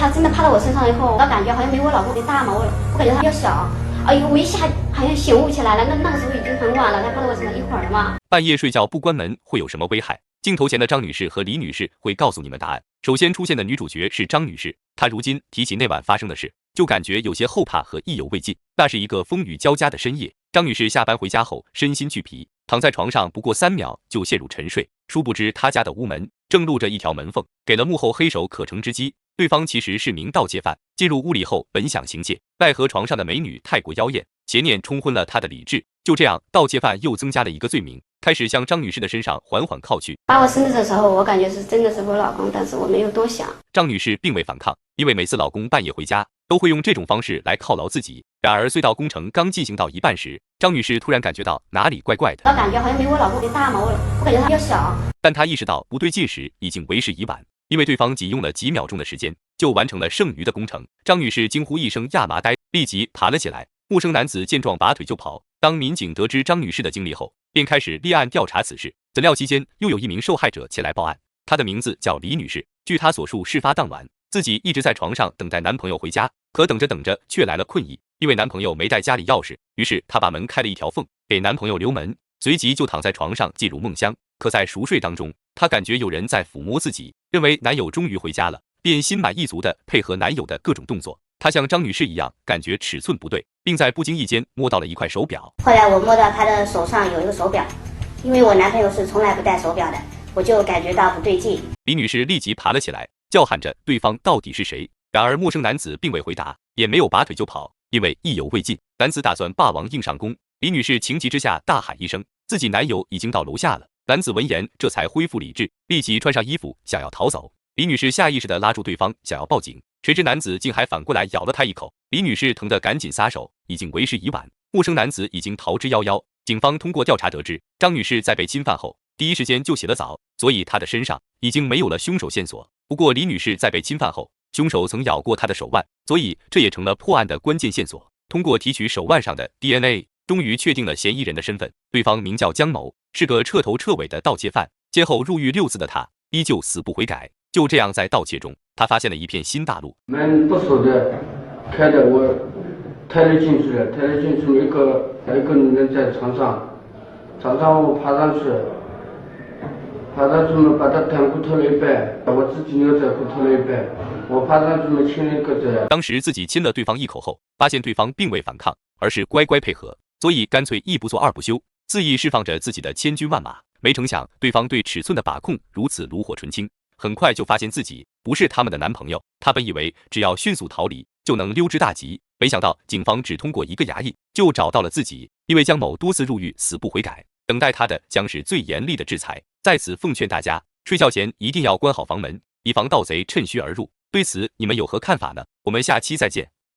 他真的趴到我身上以后，我感觉好像没我老公的大嘛，我感觉他比较小。一回气还好像醒悟起来了，那个时候已经很晚了，他趴到我身上一会儿了嘛。半夜睡觉不关门会有什么危害？镜头前的张女士和李女士会告诉你们答案。首先出现的女主角是张女士，她如今提起那晚发生的事，就感觉有些后怕和意犹未尽。那是一个风雨交加的深夜，张女士下班回家后身心俱疲，躺在床上不过3秒就陷入沉睡。殊不知她家的屋门正露着一条门缝，给了幕后黑手可乘之机。对方其实是名盗窃犯，进入屋里后本想行窃，奈何床上的美女太过妖艳，邪念冲昏了他的理智。就这样，盗窃犯又增加了一个罪名，开始向张女士的身上缓缓靠去。把我生的时候，我感觉是真的是我老公，但是我没有多想。张女士并未反抗，因为每次老公半夜回家，都会用这种方式来犒劳自己。然而隧道工程刚进行到一半时，张女士突然感觉到哪里怪怪的，我感觉好像没我老公的大嘛，我感觉他比较小。但她意识到不对劲时，已经为时已晚。因为对方仅用了几秒钟的时间，就完成了剩余的工程。张女士惊呼一声亚麻呆，立即爬了起来。陌生男子见状拔腿就跑。当民警得知张女士的经历后，便开始立案调查此事。怎料期间又有一名受害者前来报案，她的名字叫李女士。据她所述，事发当晚自己一直在床上等待男朋友回家，可等着等着却来了困意。因为男朋友没带家里钥匙，于是她把门开了一条缝，给男朋友留门，随即就躺在床上进入梦乡。可在熟睡当中，她感觉有人在抚摸自己，认为男友终于回家了，便心满意足地配合男友的各种动作。她像张女士一样，感觉尺寸不对，并在不经意间摸到了一块手表。后来我摸到他的手上有一个手表，因为我男朋友是从来不戴手表的，我就感觉到不对劲。李女士立即爬了起来，叫喊着对方到底是谁。然而陌生男子并未回答，也没有拔腿就跑，因为意犹未尽，男子打算霸王硬上弓。李女士情急之下大喊一声，自己男友已经到楼下了。男子闻言这才恢复理智，立即穿上衣服想要逃走。李女士下意识地拉住对方，想要报警，谁知男子竟还反过来咬了她一口。李女士疼得赶紧撒手，已经为时已晚，陌生男子已经逃之夭夭。警方通过调查得知，张女士在被侵犯后第一时间就洗了澡，所以她的身上已经没有了凶手线索。不过李女士在被侵犯后，凶手曾咬过她的手腕，所以这也成了破案的关键线索。通过提取手腕上的 DNA， 终于确定了嫌疑人的身份，对方名叫姜某，是个彻头彻尾的盗窃犯。先后入狱6次的他，依旧死不悔改。就这样，在盗窃中，他发现了一片新大陆。门不锁的，开的，我抬了进去了，抬了进去，一个人在床上我爬上去嘛，把他弹骨头了一半，我自己扭在骨头了一半，我爬上去嘛，亲了一个嘴。当时自己亲了对方一口后，发现对方并未反抗，而是乖乖配合，所以干脆一不做二不休，恣意释放着自己的千军万马。没成想，对方对尺寸的把控如此炉火纯青，很快就发现自己不是他们的男朋友。他本以为只要迅速逃离就能溜之大吉，没想到警方只通过一个衙役就找到了自己。因为姜某多次入狱死不悔改，等待他的将是最严厉的制裁。在此奉劝大家，睡觉前一定要关好房门，以防盗贼趁虚而入。对此你们有何看法呢？我们下期再见。